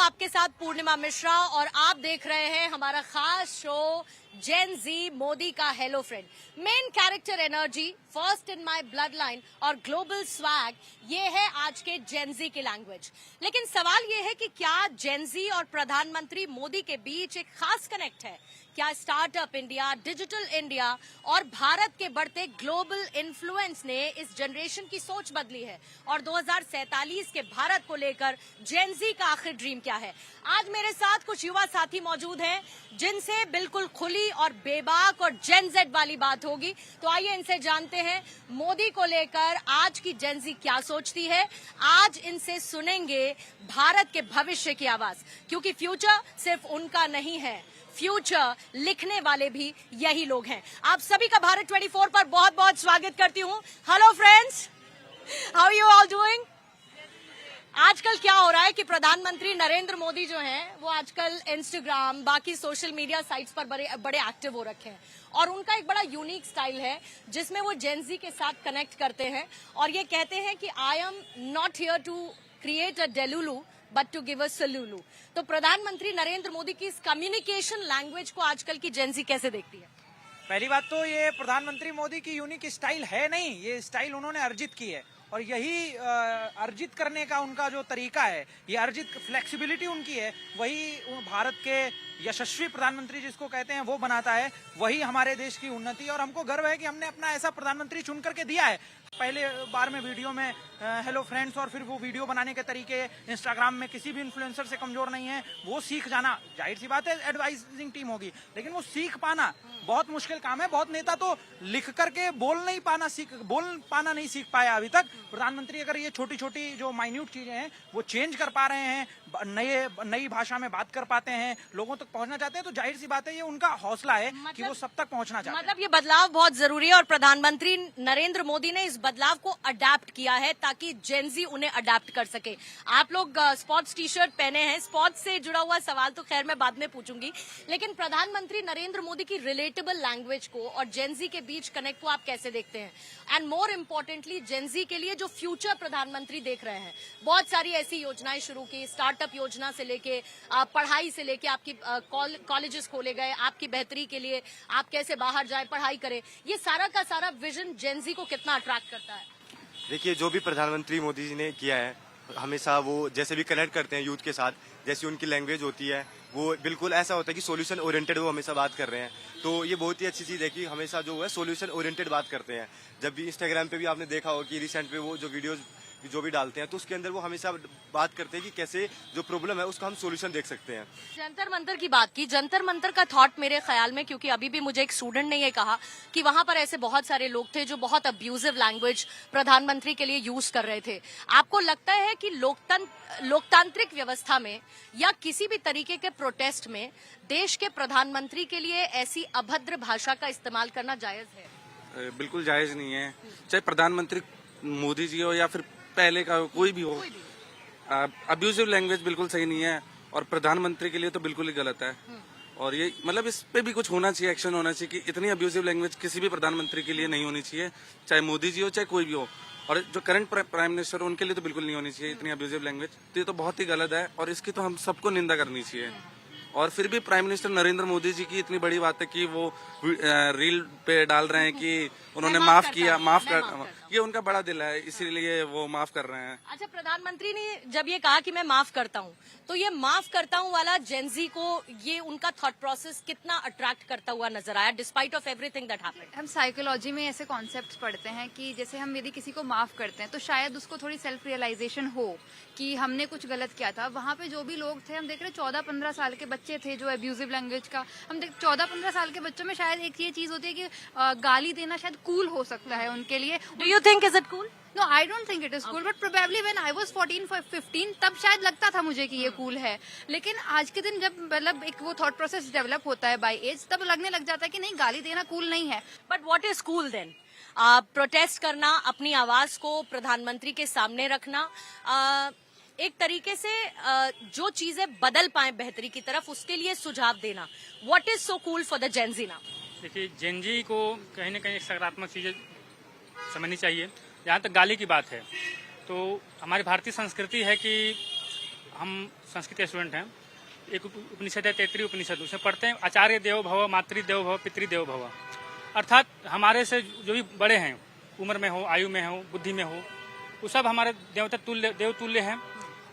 आपके साथ पूर्णिमा मिश्रा और आप देख रहे हैं हमारा खास शो जेन जी मोदी का hello friend. Main character energy, first in my blood line और ग्लोबल स्वैग, ये है आज के जेन जी की लैंग्वेज। लेकिन सवाल ये है कि क्या जेन जी और प्रधानमंत्री मोदी के बीच एक खास कनेक्ट है? क्या स्टार्टअप इंडिया, डिजिटल इंडिया और भारत के बढ़ते ग्लोबल इन्फ्लुएंस ने इस जनरेशन की सोच बदली है? और 2047 के भारत को लेकर जेन जी का आखिर ड्रीम क्या है? आज मेरे साथ कुछ युवा साथी मौजूद हैं जिनसे बिल्कुल खुली और बेबाक और जेन जेड वाली बात होगी। तो आइए इनसे जानते हैं मोदी को लेकर आज की जेन जी क्या सोचती है। आज इनसे सुनेंगे भारत के भविष्य की आवाज, क्योंकि फ्यूचर सिर्फ उनका नहीं है, फ्यूचर लिखने वाले भी यही लोग हैं। आप सभी का भारत 24 पर बहुत बहुत स्वागत करती हूँ। Hello friends, how you all doing? आजकल क्या हो रहा है कि प्रधानमंत्री नरेंद्र मोदी जो हैं वो आजकल इंस्टाग्राम, बाकी सोशल मीडिया साइट्स पर बड़े एक्टिव हो रखे हैं और उनका एक बड़ा यूनिक स्टाइल है जिसमें वो जेन जी के साथ कनेक्ट करते हैं और ये कहते हैं कि I am not here to create a delulu but to give a salulu. तो प्रधानमंत्री नरेंद्र मोदी की इस कम्युनिकेशन लैंग्वेज को आजकल की जेन जी कैसे देखती है? पहली बात तो ये प्रधानमंत्री मोदी की यूनिक स्टाइल है नहीं, ये स्टाइल उन्होंने अर्जित की है और यही अर्जित करने का उनका जो तरीका है, ये अर्जित फ्लेक्सिबिलिटी उनकी है, वही भारत के यशस्वी प्रधानमंत्री जिसको कहते हैं वो बनाता है, वही हमारे देश की उन्नति। और हमको गर्व है कि हमने अपना ऐसा प्रधानमंत्री चुन करके दिया है। पहले बार में वीडियो में हेलो फ्रेंड्स और फिर वो वीडियो बनाने के तरीके इंस्टाग्राम में किसी भी इन्फ्लुएंसर से कमजोर नहीं है। वो सीख जाना, जाहिर सी बात है एडवाइजिंग टीम होगी, लेकिन वो सीख पाना बहुत मुश्किल काम है। बहुत नेता तो लिख करके बोल पाना नहीं सीख पाया अभी तक। प्रधानमंत्री अगर ये छोटी छोटी जो माइन्यूट चीजें हैं वो चेंज कर पा रहे हैं, नई भाषा में बात कर पाते हैं, लोगों तक पहुंचना चाहते हैं, तो जाहिर सी बात है ये उनका हौसला है कि वो सब तक पहुंचना चाहते हैं। मतलब ये बदलाव बहुत जरूरी है और प्रधानमंत्री नरेंद्र मोदी ने इस बदलाव को अडेप्ट किया है ताकि जेन जी उन्हें अडेप्ट कर सके। आप लोग स्पोर्ट्स टी शर्ट पहने हैं, स्पोर्ट्स से जुड़ा हुआ सवाल तो खैर मैं बाद में पूछूंगी, लेकिन प्रधानमंत्री नरेंद्र मोदी की रिलेटेबल लैंग्वेज को और जेन जी के बीच कनेक्ट को आप कैसे देखते हैं? एंड मोर इम्पोर्टेंटली जेन जी के लिए जो फ्यूचर प्रधानमंत्री देख रहे हैं, बहुत सारी ऐसी योजनाएं शुरू की, स्टार्टअप योजना से लेके पढ़ाई से लेके आपकी कॉलेजेस खोले गए आपकी बेहतरी के लिए, आप कैसे बाहर जाए पढ़ाई करें, ये सारा का सारा विजन जेन जी को कितना अट्रैक्ट करता है? देखिए, जो भी प्रधानमंत्री मोदी जी ने किया है, हमेशा वो जैसे भी कनेक्ट करते हैं यूथ के साथ, जैसी उनकी लैंग्वेज होती है वो बिल्कुल ऐसा होता है कि सॉल्यूशन ओरिएंटेड वो हमेशा बात कर रहे हैं। तो ये बहुत ही अच्छी चीज़ है कि हमेशा जो है सॉल्यूशन ओरिएंटेड बात करते हैं। जब भी इंस्टाग्राम पे भी आपने देखा हो कि रिसेंट पे वो जो वीडियोस जो भी डालते हैं तो उसके अंदर वो हमेशा बात करते हैं कि कैसे जो प्रॉब्लम है उसका हम सॉल्यूशन देख सकते हैं। जंतर मंतर की बात की, जंतर मंतर का थॉट मेरे ख्याल में, क्योंकि अभी भी मुझे एक स्टूडेंट ने ये कहा कि वहां पर ऐसे बहुत सारे लोग थे जो बहुत अब्यूजिव लैंग्वेज प्रधानमंत्री के लिए यूज कर रहे थे। आपको लगता है कि लोकतांत्रिक व्यवस्था में या किसी भी तरीके के प्रोटेस्ट में देश के प्रधानमंत्री के लिए ऐसी अभद्र भाषा का इस्तेमाल करना जायज है? बिल्कुल जायज नहीं है, चाहे प्रधानमंत्री मोदी जी हो या फिर पहले का कोई भी हो। अब्यूजिव लैंग्वेज बिल्कुल सही नहीं है और प्रधानमंत्री के लिए तो बिल्कुल ही गलत है। और ये मतलब इस पे भी कुछ होना चाहिए, एक्शन होना चाहिए कि इतनी अब्यूजिव लैंग्वेज किसी भी प्रधानमंत्री के लिए नहीं होनी चाहिए, चाहे मोदी जी हो चाहे कोई भी हो। और जो करंट प्राइम मिनिस्टर हो उनके लिए तो बिल्कुल नहीं होनी चाहिए इतनी अब्यूजिव लैंग्वेज। तो ये तो बहुत ही गलत है और इसकी तो हम सबको निंदा करनी चाहिए। और फिर भी प्राइम मिनिस्टर नरेंद्र मोदी जी की इतनी बड़ी बात है कि वो रील पे डाल रहे हैं कि उन्होंने माफ किया, ये उनका बड़ा दिल है, इसीलिए वो माफ कर रहे हैं। अच्छा, प्रधानमंत्री ने जब ये कहा कि मैं माफ करता हूँ, तो ये माफ करता हूँ वाला जेन जी को ये उनका थॉट प्रोसेस कितना अट्रैक्ट करता हुआ नजर आया despite of everything that happened? हम साइकोलॉजी में ऐसे कॉन्सेप्ट्स पढ़ते हैं कि जैसे हम यदि किसी को माफ करते हैं तो शायद उसको थोड़ी सेल्फ रियलाइजेशन हो कि हमने कुछ गलत किया था। वहाँ पे जो भी लोग थे, हम देख रहे 14-15 साल के बच्चे थे जो अब्यूजिव लैंग्वेज का, हम देख 14-15 साल के बच्चों में शायद एक ये चीज होती है कि गाली देना शायद कूल हो सकता है उनके लिए। Do you think is it cool? No, I don't think it is cool, but probably when I was 14-15 तब शायद लगता था मुझे कि ये कूल है। लेकिन आज के दिन जब मतलब एक वो थॉट प्रोसेस डेवलप होता है बाय एज, तब लगने लग जाता है कि नहीं, गाली देना कूल नहीं है। But what is cool then? Protest करना, अपनी आवाज को प्रधानमंत्री के सामने रखना, एक तरीके से जो चीजें बदल पाए बेहतरी की तरफ, उसके लिए सुझाव देना। What is so cool for the Gen Z now? देखिए, जेन जी को कहीं न कहीं सकारात्मक चीजें समझनी चाहिए। जहाँ तक गाली की बात है तो हमारी भारतीय संस्कृति है कि हम संस्कृत के स्टूडेंट हैं। एक उपनिषद है तैतृय उपनिषद, उसमें पढ़ते हैं आचार्य देवो भव, मातृ देवो भव, पितृदेवो भव। अर्थात हमारे से जो भी बड़े हैं, उम्र में हो, आयु में हो, बुद्धि में हो, वो सब हमारे देवता तुल्य, देव तुल्य हैं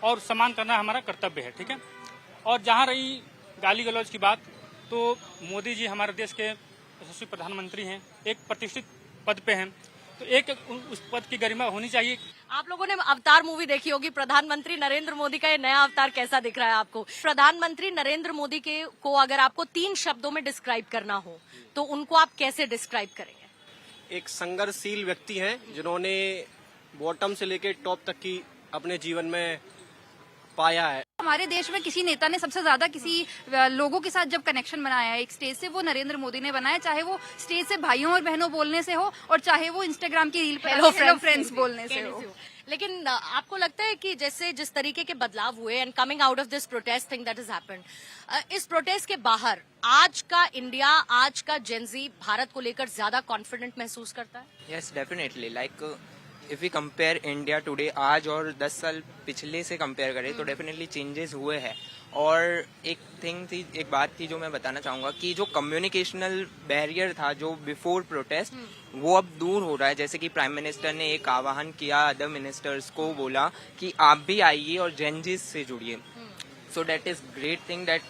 और सम्मान करना हमारा कर्तव्य है। ठीक है। और जहाँ रही गाली गलौज की बात, तो मोदी जी हमारे देश के यशस्वी प्रधानमंत्री हैं, एक प्रतिष्ठित पद पे हैं, तो एक उस पद की गरिमा होनी चाहिए। आप लोगों ने अवतार मूवी देखी होगी, प्रधानमंत्री नरेंद्र मोदी का ये नया अवतार कैसा दिख रहा है आपको? प्रधानमंत्री नरेंद्र मोदी के को अगर आपको 3 शब्दों में डिस्क्राइब करना हो तो उनको आप कैसे डिस्क्राइब करेंगे? एक संघर्षशील व्यक्ति हैं जिन्होंने बॉटम से लेकर टॉप तक की अपने जीवन में पाया है। हमारे देश में किसी नेता ने सबसे ज्यादा किसी लोगों के साथ जब कनेक्शन बनाया है एक स्टेज से, वो नरेंद्र मोदी ने बनाया, चाहे वो स्टेज से भाइयों और बहनों बोलने से हो और चाहे वो इंस्टाग्राम की रील पे हेलो फ्रेंड्स बोलने से हो। लेकिन आपको लगता है कि जैसे जिस तरीके के बदलाव हुए and coming out of this protest thing that has happened, इस प्रोटेस्ट के बाहर आज का इंडिया, आज का जेनजी भारत को लेकर ज्यादा कॉन्फिडेंट महसूस करता है? Yes definitely, like if we compare India today, आज और 10 साल पिछले से कंपेयर करें तो डेफिनेटली चेंजेस हुए हैं। और एक बात थी जो मैं बताना चाहूँगा कि जो कम्युनिकेशनल बैरियर था जो बिफोर प्रोटेस्ट, वो अब दूर हो रहा है। जैसे कि प्राइम मिनिस्टर ने एक आह्वान किया अदर मिनिस्टर्स को, बोला कि आप भी आइए और जेनजीज से जुड़िए। So that is great thing that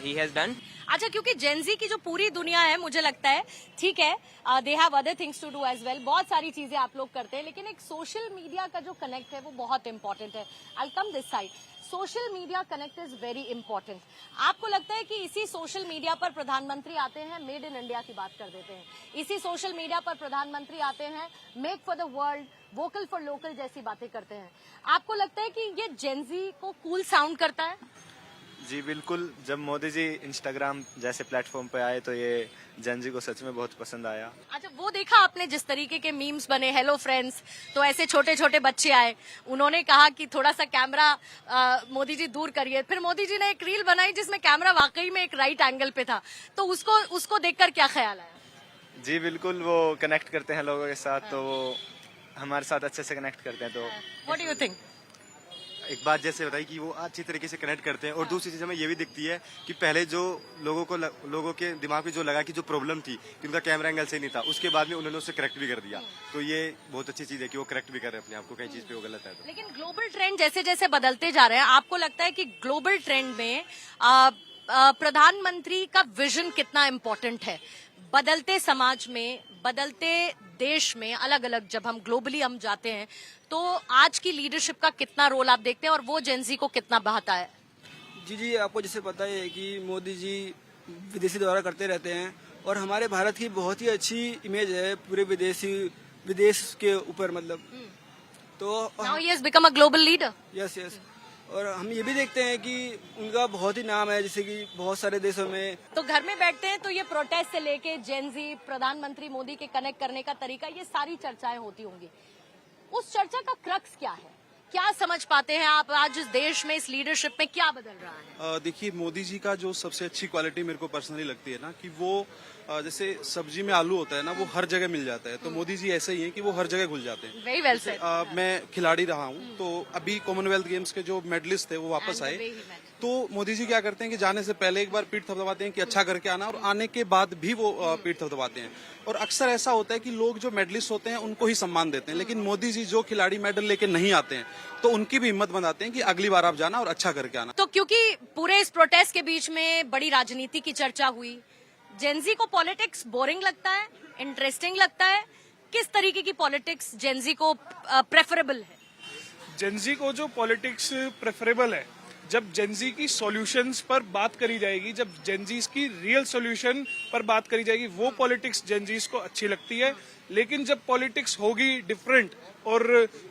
he has done. अच्छा, क्योंकि जेनजी की जो पूरी दुनिया है, मुझे लगता है ठीक है, they have other things to do as well, बहुत सारी चीजें आप लोग करते हैं, लेकिन एक सोशल मीडिया का जो कनेक्ट है वो बहुत इंपॉर्टेंट है। I come this side, social media connect is very important. आपको लगता है कि इसी सोशल मीडिया पर प्रधानमंत्री आते हैं, मेड इन इंडिया की बात कर देते हैं, इसी सोशल मीडिया पर प्रधानमंत्री आते हैं, make for the world, vocal for local जैसी बातें करते हैं। आपको लगता है कि ये जेनजी को कूल साउंड करता है? जी बिल्कुल, जब मोदी जी इंस्टाग्राम जैसे प्लेटफॉर्म पे आए तो ये जेनजी को सच में बहुत पसंद आया। अच्छा, वो देखा आपने जिस तरीके के मीम्स बने, हेलो फ्रेंड्स, तो ऐसे छोटे छोटे बच्चे आए, उन्होंने कहा कि थोड़ा सा कैमरा मोदी जी दूर करिए, फिर मोदी जी ने एक रील बनाई जिसमें कैमरा वाकई में एक राइट एंगल पे था, तो उसको देखकर क्या ख्याल आया? जी बिल्कुल, वो कनेक्ट करते हैं लोगों के साथ, तो वो हमारे साथ अच्छे से कनेक्ट करते हैं। तो व्हाट डू यू थिंक? एक बात जैसे बताई कि वो अच्छी तरीके से कनेक्ट करते हैं, और दूसरी चीज हमें ये भी दिखती है कि पहले जो लोगों के दिमाग में जो लगा कि जो प्रॉब्लम थी कि उनका कैमरा एंगल सही नहीं था, उसके बाद में उन्होंने उसे करेक्ट भी कर दिया। तो ये बहुत अच्छी चीज है कि वो करेक्ट भी कर रहे हैं अपने आप को, कई चीज पे वो गलत है तो। लेकिन ग्लोबल ट्रेंड जैसे जैसे बदलते जा रहे हैं, आपको लगता है कि ग्लोबल ट्रेंड में प्रधानमंत्री का विजन कितना इम्पोर्टेंट है? बदलते समाज में, बदलते देश में, अलग अलग जब हम ग्लोबली हम जाते हैं, तो आज की लीडरशिप का कितना रोल आप देखते हैं और वो जेनजी को कितना बहाता है? जी, आपको जैसे पता है कि मोदी जी विदेशी दौरा करते रहते हैं और हमारे भारत की बहुत ही अच्छी इमेज है पूरे विदेश के ऊपर, मतलब तो now he has become a global leader. Yes. और हम ये भी देखते हैं कि उनका बहुत ही नाम है, जैसे कि बहुत सारे देशों में। तो घर में बैठते हैं तो ये प्रोटेस्ट से लेके जेनजी, प्रधानमंत्री मोदी के कनेक्ट करने का तरीका, ये सारी चर्चाएं होती होंगी। उस चर्चा का क्रक्स क्या है? क्या समझ पाते हैं आप आज इस देश में, इस लीडरशिप में क्या बदल रहा है? देखिए, मोदी जी का जो सबसे अच्छी क्वालिटी मेरे को पर्सनली लगती है ना, कि वो जैसे सब्जी में आलू होता है ना, वो हर जगह मिल जाता है, तो मोदी जी ऐसे ही हैं कि वो हर जगह घुल जाते हैं। Very well said. मैं खिलाड़ी रहा हूँ, तो अभी कॉमनवेल्थ गेम्स के जो मेडलिस्ट थे वो वापस आए, तो मोदी जी क्या करते हैं कि जाने से पहले एक बार पीठ थपथपाते हैं कि अच्छा करके आना, और आने के बाद भी वो पीठ थपथपाते हैं। और अक्सर ऐसा होता है कि लोग जो मेडलिस्ट होते हैं उनको ही सम्मान देते हैं, लेकिन मोदी जी जो खिलाड़ी मेडल लेके नहीं आते हैं तो उनकी भी हिम्मत बनाते हैं कि अगली बार आप जाना और अच्छा करके आना। तो क्योंकि पूरे इस प्रोटेस्ट के बीच में बड़ी राजनीति की चर्चा हुई, जेनजी को पॉलिटिक्स बोरिंग लगता है, इंटरेस्टिंग लगता है? किस तरीके की पॉलिटिक्स जेनजी को प्रेफरेबल है? जेनजी को जो पॉलिटिक्स प्रेफरेबल है, जब जेनजी की सॉल्यूशंस पर बात करी जाएगी, जब जेनजीज की रियल सॉल्यूशन पर बात करी जाएगी, वो पॉलिटिक्स जेनजीज को अच्छी लगती है। लेकिन जब पॉलिटिक्स होगी डिफरेंट और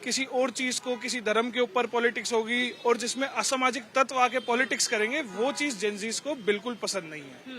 किसी और चीज को, किसी धर्म के ऊपर पॉलिटिक्स होगी और जिसमें असामाजिक तत्व आके पॉलिटिक्स करेंगे, वो चीज जेनजीज को बिल्कुल पसंद नहीं है।